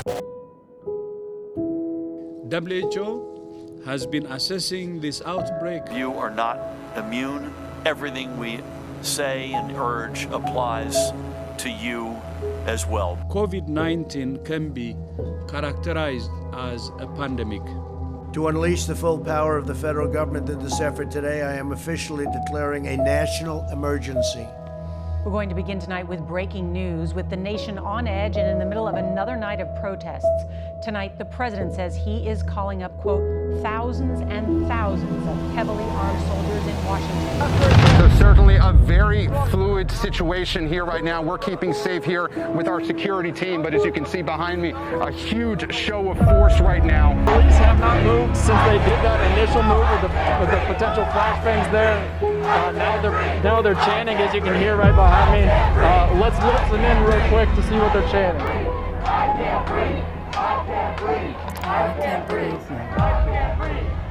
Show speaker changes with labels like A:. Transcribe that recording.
A: WHO has been assessing this outbreak.
B: You are not immune. Everything we say and urge applies to you as well.
A: COVID-19 can be characterized as a pandemic.
C: To unleash the full power of the federal government in this effort today, I am officially declaring a national emergency.
D: We're going to begin tonight with breaking news, with the nation on edge and in the middle of another night of protests. Tonight, the president says he is calling up, quote, thousands and thousands of heavily armed soldiers in Washington.
E: So certainly a very fluid situation here right now. We're keeping safe here with our security team, but as you can see behind me, a huge show of force right now.
F: Police have not moved since they did that initial move with the potential flashbangs there. Now they're chanting, as you can hear right behind me. Let's listen in real quick to see what they're chanting.
G: I can't breathe. I can't breathe. I can't breathe.